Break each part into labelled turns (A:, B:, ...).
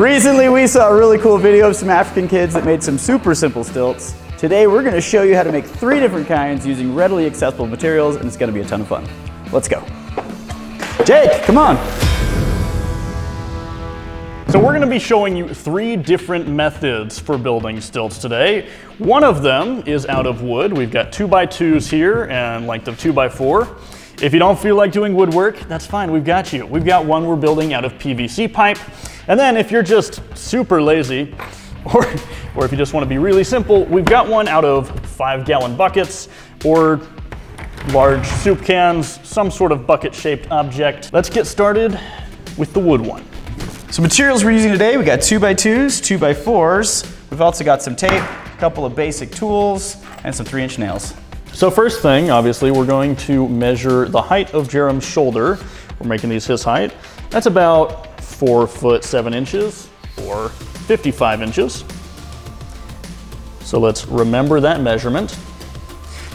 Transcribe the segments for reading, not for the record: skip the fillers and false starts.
A: Recently we saw a really cool video of some African kids that made some super simple stilts. Today we're going to show you how to make 3 different kinds using readily accessible materials, and it's going to be a ton of fun. Let's go. Jake, come on.
B: So we're going to be showing you 3 different methods for building stilts today. One of them is out of wood. We've got 2x2s here and length of 2x4. If you don't feel like doing woodwork, that's fine, we've got you. We've got one we're building out of PVC pipe. And then if you're just super lazy, or if you just want to be really simple, we've got one out of 5-gallon buckets or large soup cans, some sort of bucket-shaped object. Let's get started with the wood one.
A: So materials we're using today, we got 2x2s, 2x4s. We've also got some tape, a couple of basic tools, and some 3-inch nails.
B: So first thing, obviously, we're going to measure the height of Jerem's shoulder. We're making these his height. That's about 4 foot 7 inches or 55 inches. So let's remember that measurement.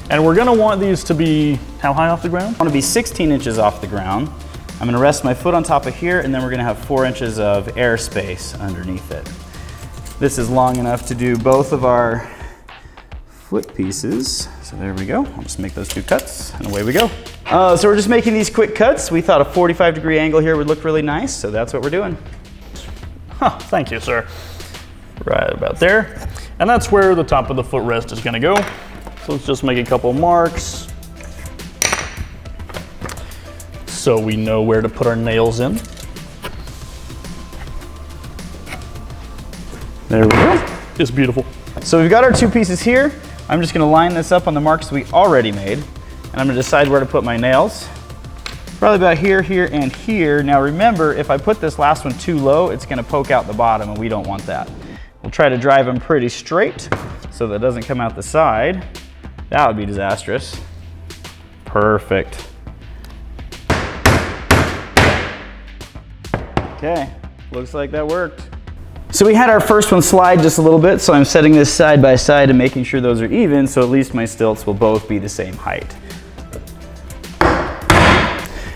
B: And we're gonna want these to be how high off the ground?
A: I want to be 16 inches off the ground. I'm gonna rest my foot on top of here, and then we're gonna have 4 inches of airspace underneath it. This is long enough to do both of our foot pieces. So there we go. I'll just make those 2 cuts, and away we go. So we're just making these quick cuts. We thought a 45-degree angle here would look really nice, so that's what we're doing.
B: Thank you, sir. Right about there. And that's where the top of the footrest is gonna go. So let's just make a couple marks so we know where to put our nails in. There we go. It's beautiful.
A: So we've got our 2 pieces here. I'm just gonna line this up on the marks we already made, and I'm gonna decide where to put my nails. Probably about here, here, and here. Now remember, if I put this last one too low, it's gonna poke out the bottom, and we don't want that. We'll try to drive them pretty straight so that it doesn't come out the side. That would be disastrous. Perfect. Okay, looks like that worked. So we had our first one slide just a little bit, so I'm setting this side by side and making sure those are even, so at least my stilts will both be the same height.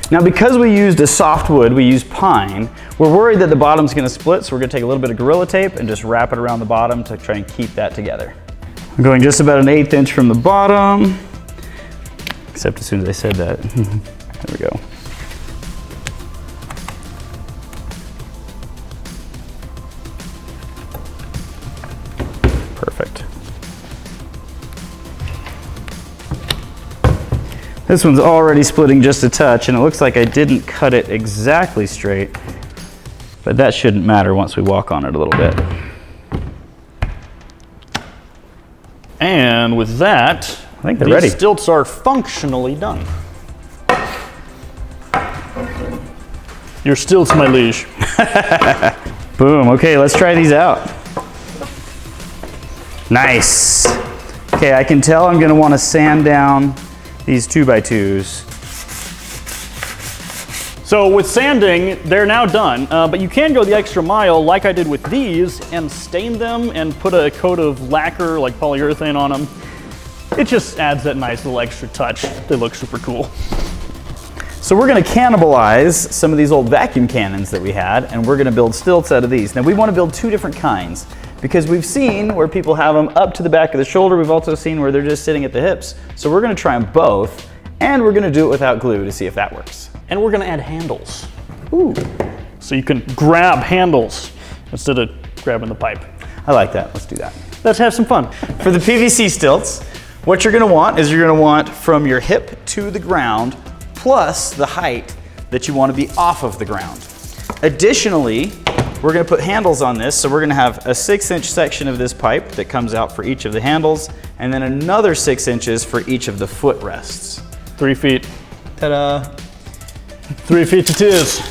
A: Now because we used a softwood, we used pine, we're worried that the bottom's gonna split, so we're gonna take a little bit of Gorilla Tape and just wrap it around the bottom to try and keep that together. I'm going just about an 1/8 inch from the bottom, except as soon as I said that. There we go. Perfect. This one's already splitting just a touch, and it looks like I didn't cut it exactly straight, but that shouldn't matter once we walk on it a little bit.
B: And with that,
A: I think they're ready.
B: These stilts are functionally done. Your stilts, my liege.
A: Boom, okay, let's try these out. Nice. Okay, I can tell I'm gonna wanna sand down these 2x2s.
B: So with sanding, they're now done, but you can go the extra mile like I did with these and stain them and put a coat of lacquer like polyurethane on them. It just adds that nice little extra touch. They look super cool.
A: So we're gonna cannibalize some of these old vacuum cannons that we had, and we're gonna build stilts out of these. Now we wanna build 2 different kinds, because we've seen where people have them up to the back of the shoulder. We've also seen where they're just sitting at the hips. So we're gonna try them both, and we're gonna do it without glue to see if that works.
B: And we're gonna add handles.
A: Ooh.
B: So you can grab handles instead of grabbing the pipe.
A: I like that, let's do that.
B: Let's have some fun.
A: For the PVC stilts, what you're gonna want is you're gonna want from your hip to the ground, plus the height that you wanna be off of the ground. Additionally, we're gonna put handles on this, so we're gonna have a 6-inch section of this pipe that comes out for each of the handles, and then another 6 inches for each of the footrests.
B: 3 feet.
A: Ta-da.
B: 3 feet it is.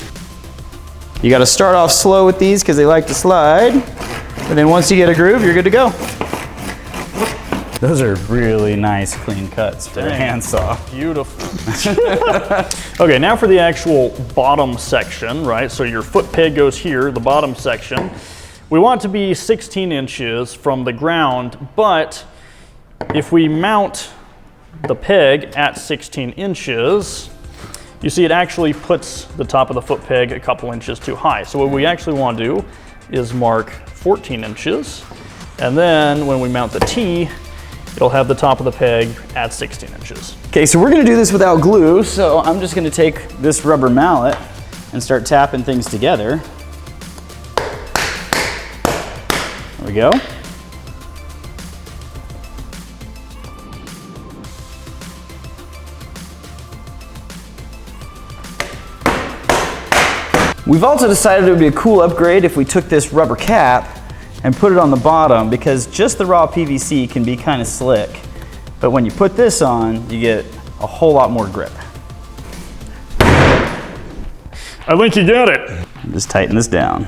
A: You gotta start off slow with these because they like to slide, and then once you get a groove, you're good to go. Those are really nice, clean cuts for a handsaw.
B: Beautiful. Okay, now for the actual bottom section, right? So your foot peg goes here, the bottom section. We want it to be 16 inches from the ground, but if we mount the peg at 16 inches, you see it actually puts the top of the foot peg a couple inches too high. So what we actually want to do is mark 14 inches. And then when we mount the T, it'll have the top of the peg at 16 inches.
A: Okay, so we're gonna do this without glue, so I'm just gonna take this rubber mallet and start tapping things together. There we go. We've also decided it would be a cool upgrade if we took this rubber cap and put it on the bottom, because just the raw PVC can be kind of slick. But when you put this on, you get a whole lot more grip.
B: I think you got it.
A: Just tighten this down.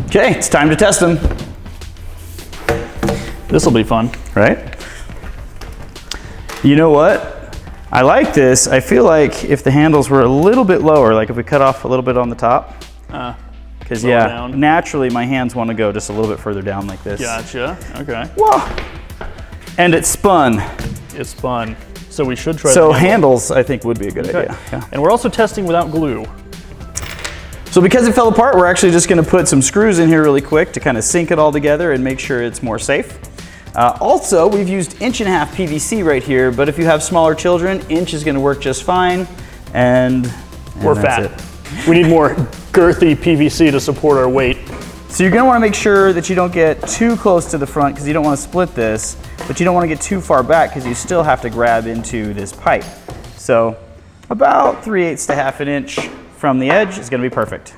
A: Okay, it's time to test them.
B: This will be fun.
A: Right? You know what? I like this. I feel like if the handles were a little bit lower, like if we cut off a little bit on the top, because yeah,
B: down.
A: Naturally my hands want to go just a little bit further down like this.
B: Gotcha, okay.
A: Whoa. And it spun.
B: It spun. So we should try
A: So handles, I think, would be a good idea. Yeah.
B: And we're also testing without glue.
A: So because it fell apart, we're actually just going to put some screws in here really quick to kind of sync it all together and make sure it's more safe. Also, we've used 1.5" PVC right here, but if you have smaller children, inch is going to work just fine. And
B: we're fat. We need more girthy PVC to support our weight.
A: So you're going to want to make sure that you don't get too close to the front because you don't want to split this, but you don't want to get too far back because you still have to grab into this pipe. So about 3/8 to 1/2 inch from the edge is going to be perfect.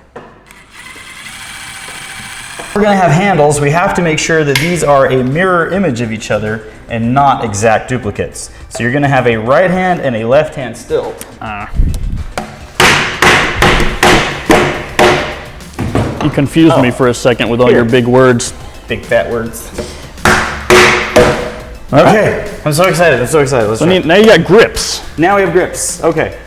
A: We're going to have handles. We have to make sure that these are a mirror image of each other and not exact duplicates. So you're going to have a right hand and a left hand stilt.
B: You confused me for a second with all your big words.
A: Big fat words. Okay, I'm so excited. I'm so excited. Let's try.
B: Now you got grips.
A: Now we have grips. Okay.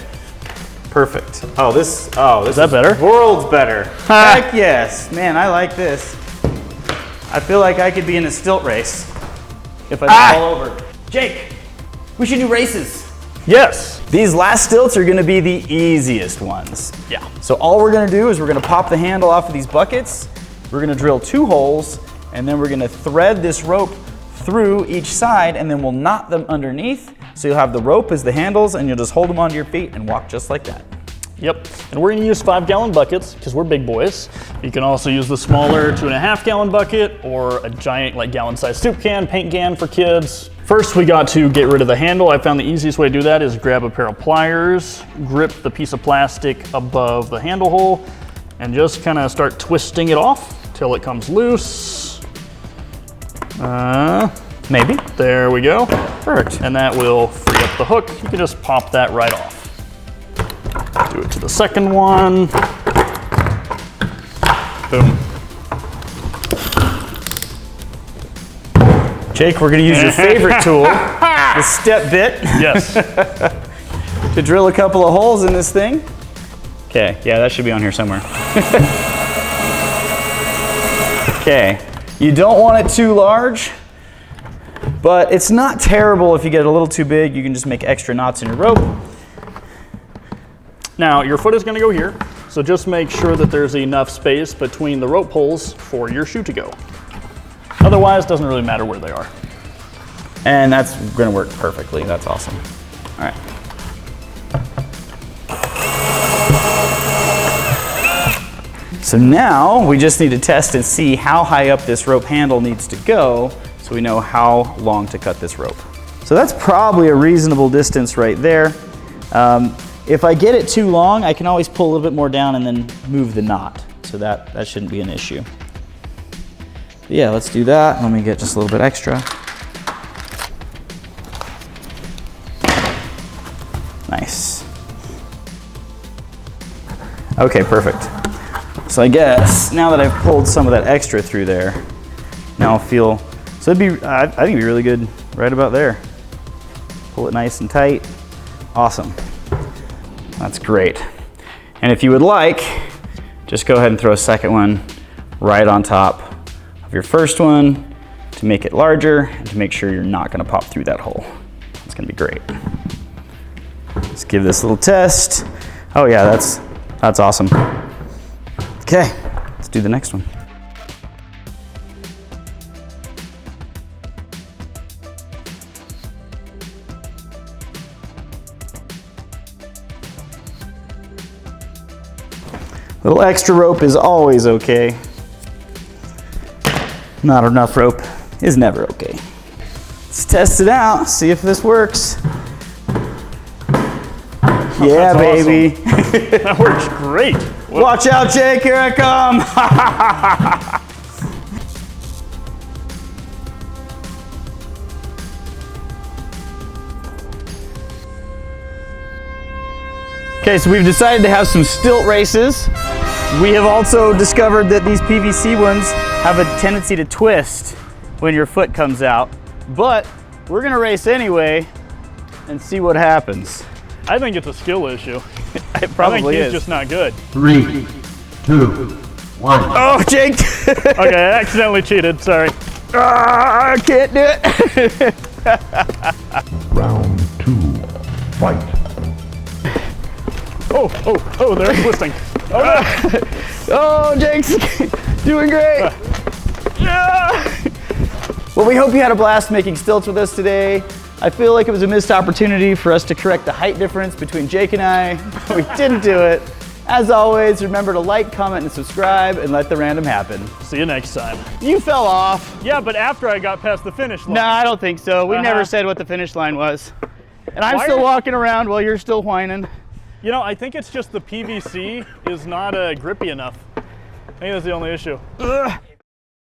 A: Perfect. Oh, this
B: is that better?
A: Worlds better. Heck yes. Man, I like this. I feel like I could be in a stilt race if I fall over. Jake, we should do races.
B: Yes.
A: These last stilts are going to be the easiest ones.
B: Yeah.
A: So all we're going to do is we're going to pop the handle off of these buckets. We're going to drill 2 holes, and then we're going to thread this rope through each side, and then we'll knot them underneath. So you'll have the rope as the handles, and you'll just hold them onto your feet and walk just like that.
B: Yep, and we're gonna use 5-gallon buckets because we're big boys. You can also use the smaller 2.5-gallon bucket or a giant like gallon-sized soup can, paint can for kids. First, we got to get rid of the handle. I found the easiest way to do that is grab a pair of pliers, grip the piece of plastic above the handle hole, and just kind of start twisting it off till it comes loose.
A: Maybe.
B: There we go.
A: Perfect.
B: And that will free up the hook. You can just pop that right off. Do it to the second one. Boom.
A: Jake, we're going to use your favorite tool, the step bit.
B: Yes.
A: To drill a couple of holes in this thing. Okay, yeah, that should be on here somewhere. Okay, you don't want it too large, but it's not terrible if you get it a little too big. You can just make extra knots in your rope.
B: Now, your foot is going to go here, so just make sure that there's enough space between the rope holes for your shoe to go. Otherwise, it doesn't really matter where they are.
A: And that's going to work perfectly. That's awesome. All right. So now we just need to test and see how high up this rope handle needs to go so we know how long to cut this rope. So that's probably a reasonable distance right there. If I get it too long, I can always pull a little bit more down and then move the knot. So that shouldn't be an issue. Yeah, let's do that. Let me get just a little bit extra. Nice. Okay, perfect. So I guess now that I've pulled some of that extra through there, now I'll feel, so it'd be, I think it'd be really good right about there. Pull it nice and tight. Awesome. That's great. And if you would like, just go ahead and throw a second one right on top of your first one to make it larger and to make sure you're not going to pop through that hole. It's going to be great. Let's give this a little test. Oh yeah, that's awesome. Okay, let's do the next one. Little extra rope is always okay. Not enough rope is never okay. Let's test it out, see if this works. Yeah,
B: That's
A: baby.
B: awesome. That works great. Whoa.
A: Watch out, Jake, here I come. Okay, so we've decided to have some stilt races. We have also discovered that these PVC ones have a tendency to twist when your foot comes out, but we're gonna race anyway and see what happens.
B: I think it's a skill issue.
A: It probably
B: I think he's
A: is.
B: just not good.
C: 3, 2, 1.
A: Oh, Jake!
B: Okay, I accidentally cheated, sorry.
A: I can't do it.
C: Round 2, fight.
B: Oh, they're twisting. Oh, no.
A: Oh, Jake's doing great. Well, we hope you had a blast making stilts with us today. I feel like it was a missed opportunity for us to correct the height difference between Jake and I. We didn't do it. As always, remember to like, comment, and subscribe, and let the random happen.
B: See you next time.
A: You fell off.
B: Yeah, but after I got past the finish line.
A: No, I don't think so. We never said what the finish line was. And I'm
B: Why
A: still
B: are-
A: walking around while you're still whining.
B: You know, I think it's just the PVC is not grippy enough. I think that's the only issue.
A: Ugh.